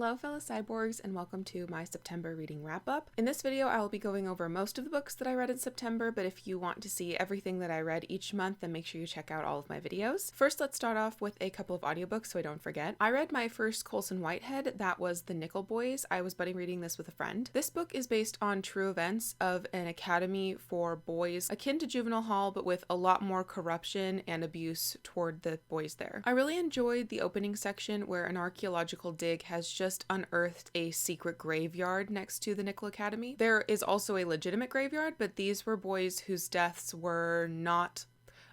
Hello fellow cyborgs, and welcome to my September reading wrap-up. In this video I will be going over most of the books that I read in September, but if you want to see everything that I read each month, then make sure you check out all of my videos. First, let's start off with a couple of audiobooks so I don't forget. I read my first Coulson Whitehead, that was The Nickel Boys. I was buddy reading this with a friend. This book is based on true events of an academy for boys akin to juvenile hall, but with a lot more corruption and abuse toward the boys there. I really enjoyed the opening section where an archaeological dig has just unearthed a secret graveyard next to the Nickel Academy. There is also a legitimate graveyard, but these were boys whose deaths were not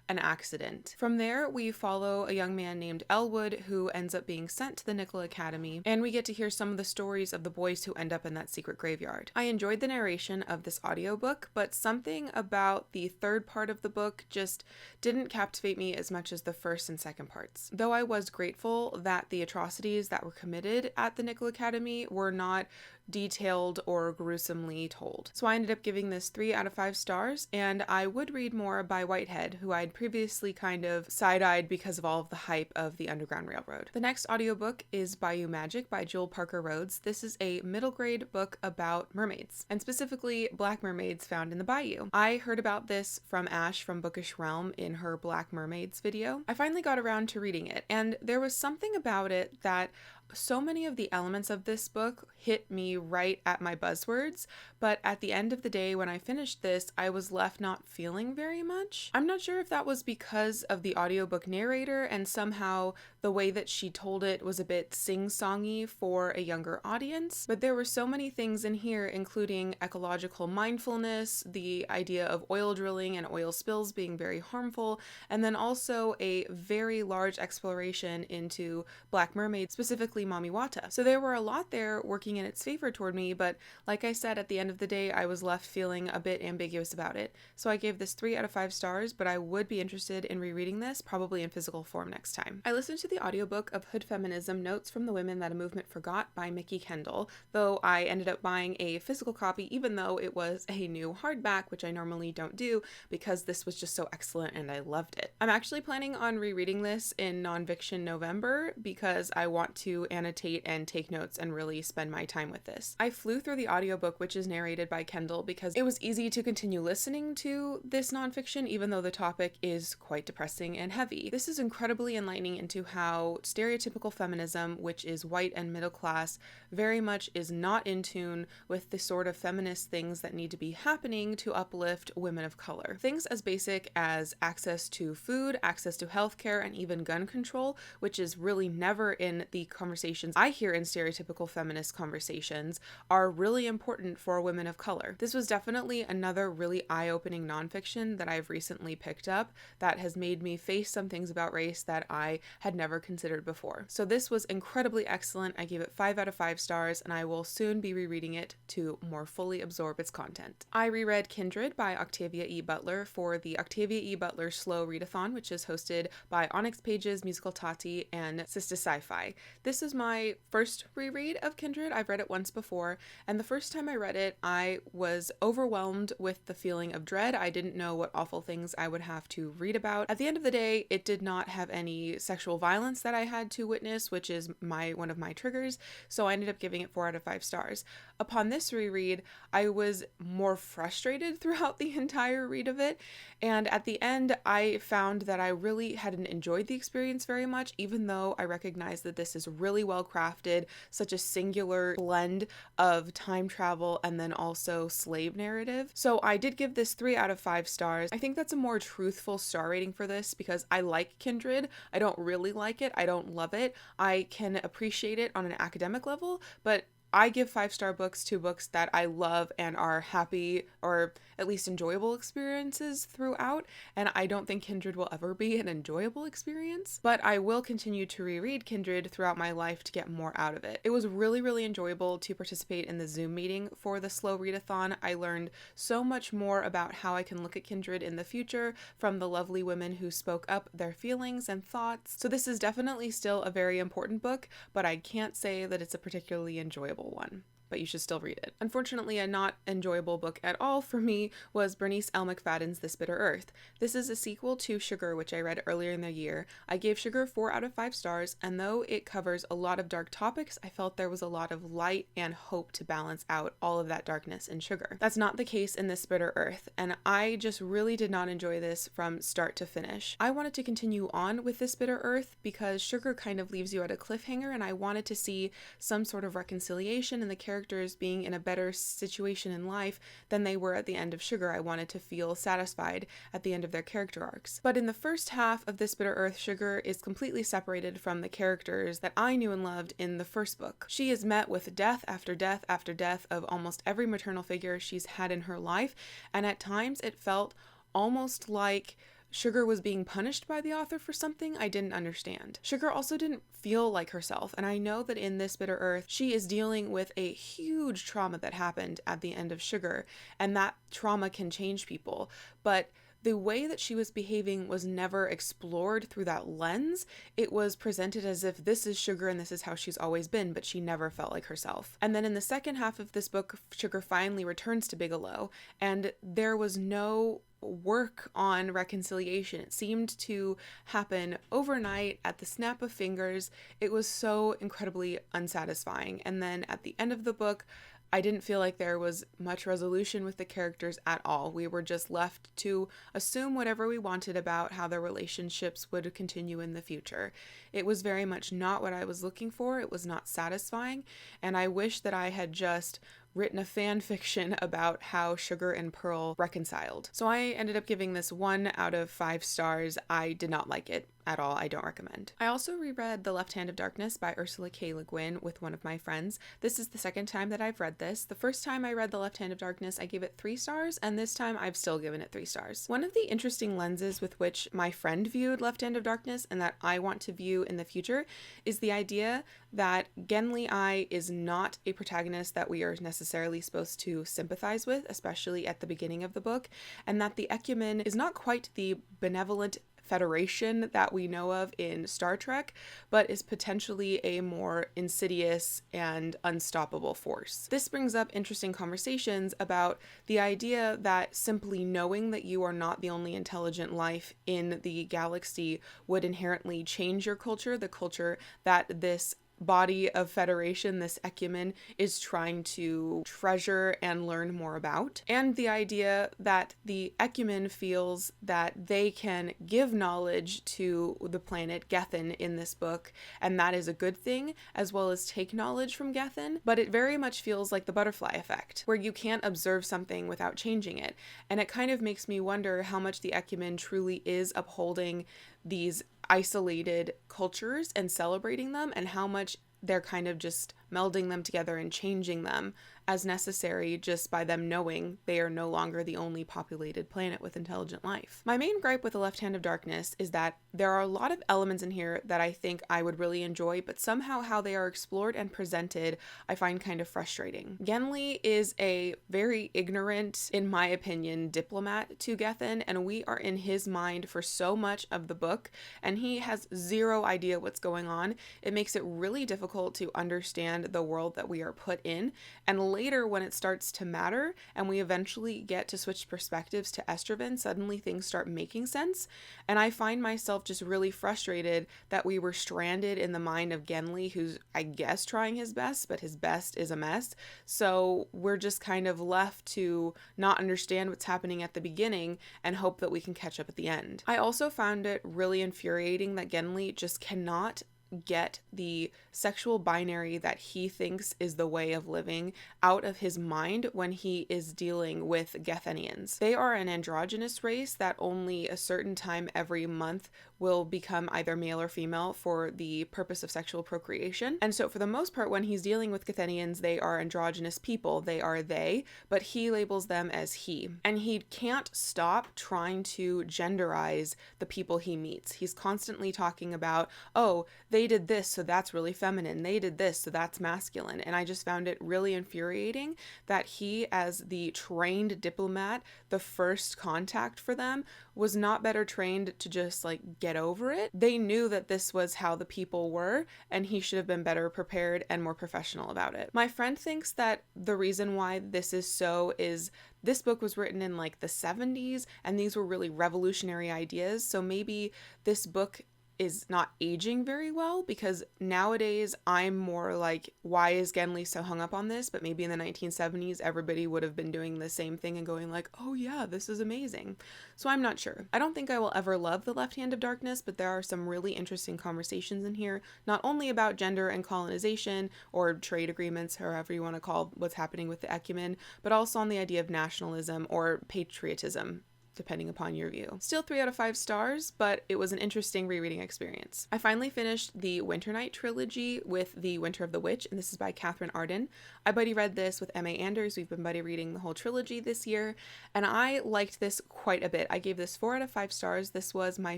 an accident. From there, we follow a young man named Elwood who ends up being sent to the Nickel Academy, and we get to hear some of the stories of the boys who end up in that secret graveyard. I enjoyed the narration of this audiobook, but something about the third part of the book just didn't captivate me as much as the first and second parts. Though I was grateful that the atrocities that were committed at the Nickel Academy were not detailed or gruesomely told. So I ended up giving this 3 out of 5 stars, and I would read more by Whitehead, who I'd previously kind of side-eyed because of all of the hype of the Underground Railroad. The next audiobook is Bayou Magic by Joel Parker Rhodes. This is a middle grade book about mermaids, and specifically black mermaids found in the bayou. I heard about this from Ash from Bookish Realm in her Black Mermaids video. I finally got around to reading it, and there was something about it that so many of the elements of this book hit me right at my buzzwords, but at the end of the day when I finished this, I was left not feeling very much. I'm not sure if that was because of the audiobook narrator and somehow the way that she told it was a bit sing-songy for a younger audience, but there were so many things in here, including ecological mindfulness, the idea of oil drilling and oil spills being very harmful, and then also a very large exploration into black mermaids, specifically Mami Wata. So there were a lot there working in its favor toward me, but like I said, at the end of the day, I was left feeling a bit ambiguous about it. So I gave this 3 out of 5 stars, but I would be interested in rereading this, probably in physical form next time. I listened to the audiobook of Hood Feminism, Notes from the Women That a Movement Forgot by Mickey Kendall, though I ended up buying a physical copy even though it was a new hardback, which I normally don't do because this was just so excellent and I loved it. I'm actually planning on rereading this in Nonfiction November because I want to annotate and take notes and really spend my time with this. I flew through the audiobook, which is narrated by Kendall, because it was easy to continue listening to this nonfiction even though the topic is quite depressing and heavy. This is incredibly enlightening into how stereotypical feminism, which is white and middle class, very much is not in tune with the sort of feminist things that need to be happening to uplift women of color. Things as basic as access to food, access to healthcare, and even gun control, which is really never in the conversations I hear in stereotypical feminist conversations, are really important for women of color. This was definitely another really eye-opening nonfiction that I've recently picked up that has made me face some things about race that I had never considered before. So this was incredibly excellent. I gave it 5 out of 5 stars, and I will soon be rereading it to more fully absorb its content. I reread Kindred by Octavia E. Butler for the Octavia E. Butler Slow Readathon, which is hosted by Onyx Pages, Musical Tati, and Sista Sci-Fi. This is my first reread of Kindred. I've read it once before, and the first time I read it, I was overwhelmed with the feeling of dread. I didn't know what awful things I would have to read about. At the end of the day, it did not have any sexual violence that I had to witness, which is one of my triggers, so I ended up giving it 4 out of 5 stars. Upon this reread, I was more frustrated throughout the entire read of it, and at the end, I found that I really hadn't enjoyed the experience very much, even though I recognize that this is really well crafted, such a singular blend of time travel and then also slave narrative. So I did give this 3 out of 5 stars. I think that's a more truthful star rating for this because I like Kindred. I don't really like it. I don't love it. I can appreciate it on an academic level, but I give 5-star books to books that I love and are happy or at least enjoyable experiences throughout, and I don't think Kindred will ever be an enjoyable experience, but I will continue to reread Kindred throughout my life to get more out of it. It was really, really enjoyable to participate in the Zoom meeting for the Slow Readathon. I learned so much more about how I can look at Kindred in the future from the lovely women who spoke up their feelings and thoughts. So this is definitely still a very important book, but I can't say that it's a particularly enjoyable one. but you should still read it. Unfortunately, a not enjoyable book at all for me was Bernice L. McFadden's This Bitter Earth. This is a sequel to Sugar, which I read earlier in the year. I gave Sugar 4 out of 5 stars, and though it covers a lot of dark topics, I felt there was a lot of light and hope to balance out all of that darkness in Sugar. That's not the case in This Bitter Earth, and I just really did not enjoy this from start to finish. I wanted to continue on with This Bitter Earth because Sugar kind of leaves you at a cliffhanger, and I wanted to see some sort of reconciliation and the characters being in a better situation in life than they were at the end of Sugar. I wanted to feel satisfied at the end of their character arcs. But in the first half of This Bitter Earth, Sugar is completely separated from the characters that I knew and loved in the first book. She is met with death after death after death of almost every maternal figure she's had in her life, and at times it felt almost like Sugar was being punished by the author for something I didn't understand. Sugar also didn't feel like herself, and I know that in This Bitter Earth, she is dealing with a huge trauma that happened at the end of Sugar, and that trauma can change people, but the way that she was behaving was never explored through that lens. It was presented as if this is Sugar and this is how she's always been, but she never felt like herself. And then in the second half of this book, Sugar finally returns to Bigelow, and there was no work on reconciliation. It seemed to happen overnight at the snap of fingers. It was so incredibly unsatisfying. And then at the end of the book, I didn't feel like there was much resolution with the characters at all. We were just left to assume whatever we wanted about how their relationships would continue in the future. It was very much not what I was looking for. It was not satisfying, and I wish that I had just written a fan fiction about how Sugar and Pearl reconciled. So I ended up giving this 1 out of 5 stars. I did not like it at all. I don't recommend. I also reread The Left Hand of Darkness by Ursula K. Le Guin with one of my friends. This is the second time that I've read this. The first time I read The Left Hand of Darkness, I gave it 3 stars, and this time I've still given it 3 stars. One of the interesting lenses with which my friend viewed Left Hand of Darkness and that I want to view in the future is the idea that Genli Ai is not a protagonist that we are necessarily supposed to sympathize with, especially at the beginning of the book, and that the Ecumen is not quite the benevolent Federation that we know of in Star Trek, but is potentially a more insidious and unstoppable force. This brings up interesting conversations about the idea that simply knowing that you are not the only intelligent life in the galaxy would inherently change your culture, the culture that this body of Federation, this Ecumen, is trying to treasure and learn more about. And the idea that the Ecumen feels that they can give knowledge to the planet Gethin in this book, and that is a good thing, as well as take knowledge from Gethin, but it very much feels like the butterfly effect, where you can't observe something without changing it. And it kind of makes me wonder how much the Ecumen truly is upholding these isolated cultures and celebrating them, and how much they're kind of just melding them together and changing them as necessary just by them knowing they are no longer the only populated planet with intelligent life. My main gripe with The Left Hand of Darkness is that there are a lot of elements in here that I think I would really enjoy, but somehow how they are explored and presented I find kind of frustrating. Genli is a very ignorant, in my opinion, diplomat to Gethin, and we are in his mind for so much of the book, and he has zero idea what's going on. It makes it really difficult to understand the world that we are put in, and later when it starts to matter and we eventually get to switch perspectives to Estraven, suddenly things start making sense, and I find myself just really frustrated that we were stranded in the mind of Genli, who's, I guess, trying his best, but his best is a mess, so we're just kind of left to not understand what's happening at the beginning and hope that we can catch up at the end. I also found it really infuriating that Genli just cannot get the sexual binary that he thinks is the way of living out of his mind when he is dealing with Gethenians. They are an androgynous race that only a certain time every month will become either male or female for the purpose of sexual procreation. And so for the most part, when he's dealing with Gethenians, they are androgynous people. They are they, but he labels them as he. And he can't stop trying to genderize the people he meets. He's constantly talking about, oh, they they did this, so that's really feminine. They did this, so that's masculine. And I just found it really infuriating that he, as the trained diplomat, the first contact for them, was not better trained to just like get over it. They knew that this was how the people were, and he should have been better prepared and more professional about it. My friend thinks that the reason why this is so is this book was written in like the 70s, and these were really revolutionary ideas. So maybe this book is not aging very well, because nowadays I'm more like, why is Genly so hung up on this? But maybe in the 1970s, everybody would have been doing the same thing and going like, oh yeah, this is amazing. So I'm not sure. I don't think I will ever love The Left Hand of Darkness, but there are some really interesting conversations in here, not only about gender and colonization or trade agreements, however you want to call what's happening with the Ecumen, but also on the idea of nationalism or patriotism, depending upon your view. Still 3 out of 5 stars, but it was an interesting rereading experience. I finally finished the Winter Night trilogy with The Winter of the Witch, and this is by Catherine Arden. I buddy read this with M.A. Anders. We've been buddy reading the whole trilogy this year, and I liked this quite a bit. I gave this 4 out of 5 stars. This was my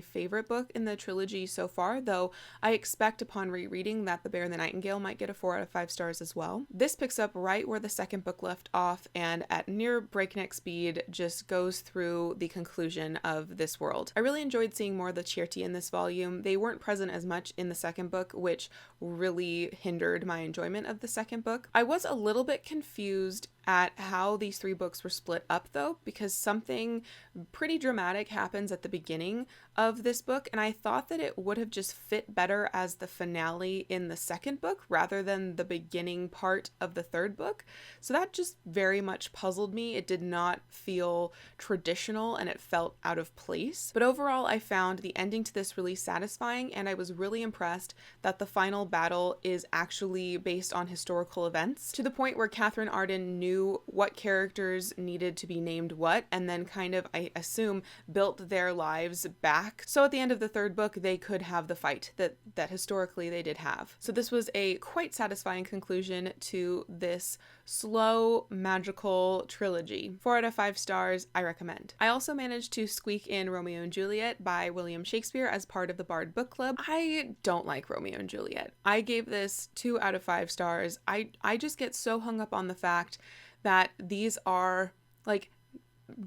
favorite book in the trilogy so far, though I expect upon rereading that The Bear and the Nightingale might get a 4 out of 5 stars as well. This picks up right where the second book left off, and at near breakneck speed just goes through the conclusion of this world. I really enjoyed seeing more of the Cierti in this volume. They weren't present as much in the second book, which really hindered my enjoyment of the second book. I was a little bit confused at how these 3 books were split up though, because something pretty dramatic happens at the beginning of this book, and I thought that it would have just fit better as the finale in the second book rather than the beginning part of the third book. So that just very much puzzled me. It did not feel traditional and it felt out of place. But overall, I found the ending to this really satisfying, and I was really impressed that the final battle is actually based on historical events, to the point where Catherine Arden knew what characters needed to be named what, and then kind of, I assume, built their lives back. So at the end of the third book, they could have the fight that historically they did have. So this was a quite satisfying conclusion to this slow, magical trilogy. 4 out of 5 stars, I recommend. I also managed to squeak in Romeo and Juliet by William Shakespeare as part of the Bard Book Club. I don't like Romeo and Juliet. I gave this 2 out of 5 stars. I just get so hung up on the fact that these are like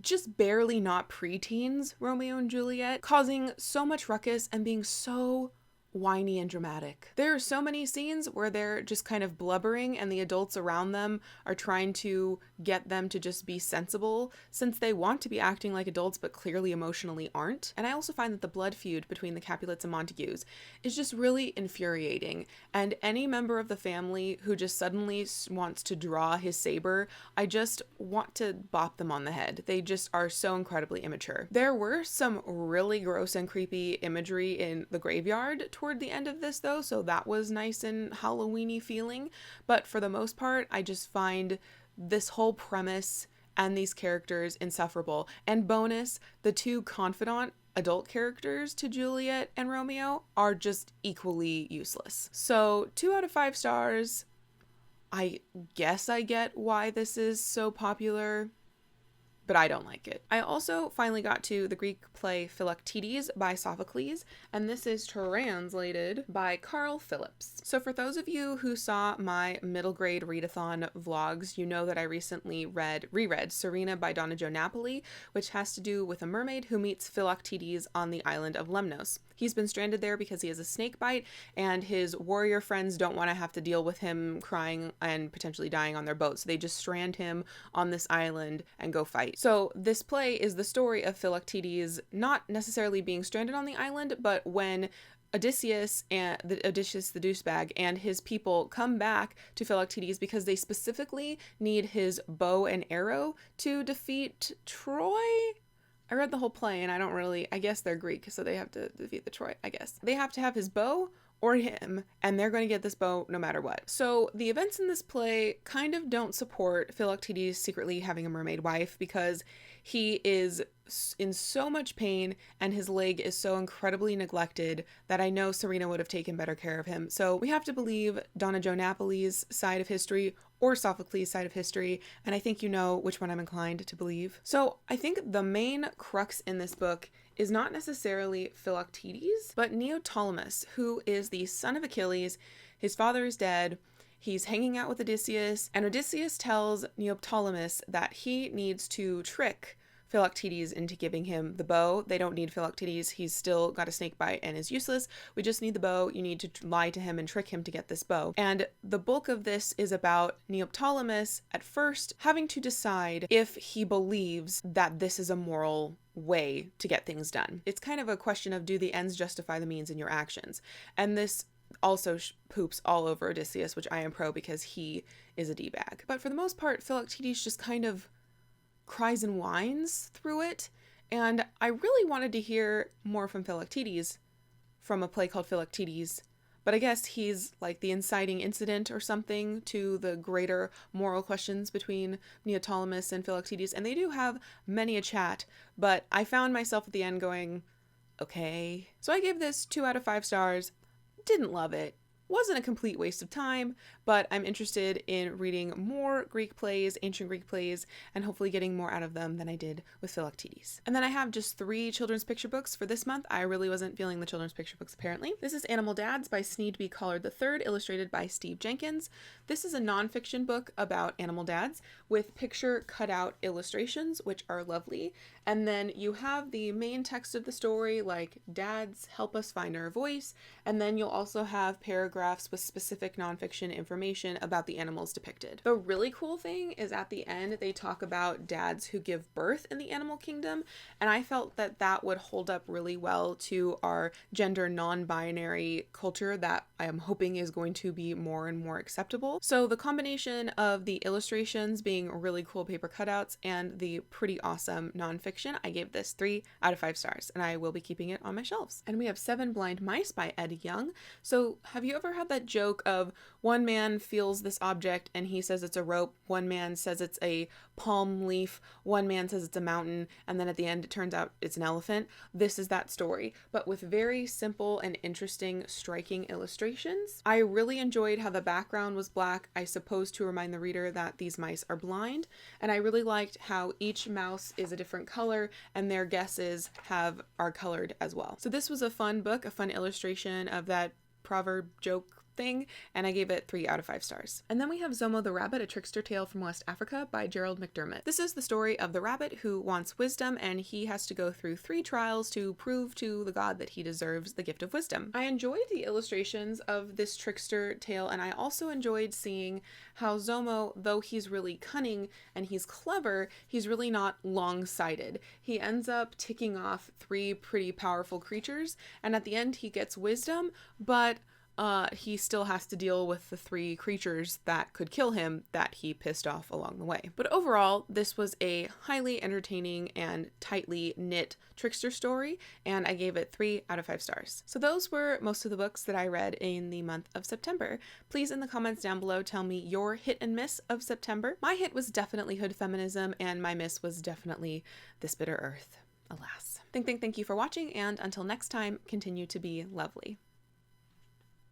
just barely not preteens, Romeo and Juliet, causing so much ruckus and being so whiny and dramatic. There are so many scenes where they're just kind of blubbering and the adults around them are trying to get them to just be sensible, since they want to be acting like adults but clearly emotionally aren't. And I also find that the blood feud between the Capulets and Montagues is just really infuriating, and any member of the family who just suddenly wants to draw his saber, I just want to bop them on the head. They just are so incredibly immature. There were some really gross and creepy imagery in the graveyard toward the end of this though, so that was nice and Halloween-y feeling, but for the most part, I just find this whole premise and these characters insufferable. And bonus, the 2 confidant adult characters to Juliet and Romeo are just equally useless. So 2 out of 5 stars. I guess I get why this is so popular, but I don't like it. I also finally got to the Greek play Philoctetes by Sophocles, and this is translated by Carl Phillips. So for those of you who saw my middle grade readathon vlogs, you know that I recently reread Serena by Donna Jo Napoli, which has to do with a mermaid who meets Philoctetes on the island of Lemnos. He's been stranded there because he has a snake bite, and his warrior friends don't want to have to deal with him crying and potentially dying on their boat, so they just strand him on this island and go fight. So this play is the story of Philoctetes not necessarily being stranded on the island, but when Odysseus the douchebag and his people come back to Philoctetes because they specifically need his bow and arrow to defeat Troy. I read the whole play and I guess they're Greek, so they have to defeat the Troy, I guess. They have to have his bow or him, and they're going to get this bow no matter what. So the events in this play kind of don't support Philoctetes secretly having a mermaid wife, because he is in so much pain and his leg is so incredibly neglected that I know Serena would have taken better care of him. So we have to believe Donna Jo Napoli's side of history or Sophocles' side of history, and I think you know which one I'm inclined to believe. So I think the main crux in this book is not necessarily Philoctetes, but Neoptolemus, who is the son of Achilles. His father is dead. He's hanging out with Odysseus, and Odysseus tells Neoptolemus that he needs to trick Philoctetes into giving him the bow. They don't need Philoctetes. He's still got a snake bite and is useless. We just need the bow. You need to lie to him and trick him to get this bow. And the bulk of this is about Neoptolemus at first having to decide if he believes that this is a moral way to get things done. It's kind of a question of, do the ends justify the means in your actions? And this also poops all over Odysseus, which I am pro because he is a D-bag. But for the most part, Philoctetes just kind of cries and whines through it, and I really wanted to hear more from Philoctetes from a play called Philoctetes, but I guess he's like the inciting incident or something to the greater moral questions between Neoptolemus and Philoctetes, and they do have many a chat, but I found myself at the end going, okay. So I gave this 2 out of 5 stars. Didn't love it. Wasn't a complete waste of time, but I'm interested in reading more Greek plays, ancient Greek plays, and hopefully getting more out of them than I did with Philoctetes. And then I have just 3 children's picture books for this month. I really wasn't feeling the children's picture books, apparently. This is Animal Dads by Sneed Collard III, illustrated by Steve Jenkins. This is a nonfiction book about animal dads with picture cutout illustrations, which are lovely. And then you have the main text of the story, like dads help us find our voice, and then you'll also have paragraphs with specific nonfiction information about the animals depicted. The really cool thing is at the end, they talk about dads who give birth in the animal kingdom, and I felt that that would hold up really well to our gender non-binary culture that I am hoping is going to be more and more acceptable. So the combination of the illustrations being really cool paper cutouts and the pretty awesome nonfiction, I gave this 3 out of 5 stars, and I will be keeping it on my shelves. And we have 7 Blind Mice by Ed Young. So have you ever had that joke of one man feels this object and he says it's a rope, one man says it's a palm leaf, one man says it's a mountain, and then at the end it turns out it's an elephant? This is that story, but with very simple and interesting, striking illustrations. I really enjoyed how the background was black, I suppose to remind the reader that these mice are blind, and I really liked how each mouse is a different color and their guesses are colored as well. So this was a fun book, a fun illustration of that proverb joke thing, and I gave it 3 out of 5 stars. And then we have Zomo the Rabbit, a trickster tale from West Africa by Gerald McDermott. This is the story of the rabbit who wants wisdom, and he has to go through 3 trials to prove to the god that he deserves the gift of wisdom. I enjoyed the illustrations of this trickster tale, and I also enjoyed seeing how Zomo, though he's really cunning and he's clever, he's really not long-sighted. He ends up ticking off 3 pretty powerful creatures, and at the end he gets wisdom, but he still has to deal with the 3 creatures that could kill him that he pissed off along the way. But overall, this was a highly entertaining and tightly knit trickster story, and I gave it 3 out of 5 stars. So those were most of the books that I read in the month of September. Please in the comments down below tell me your hit and miss of September. My hit was definitely Hood Feminism, and my miss was definitely This Bitter Earth, alas. Thank you for watching, and until next time, continue to be lovely.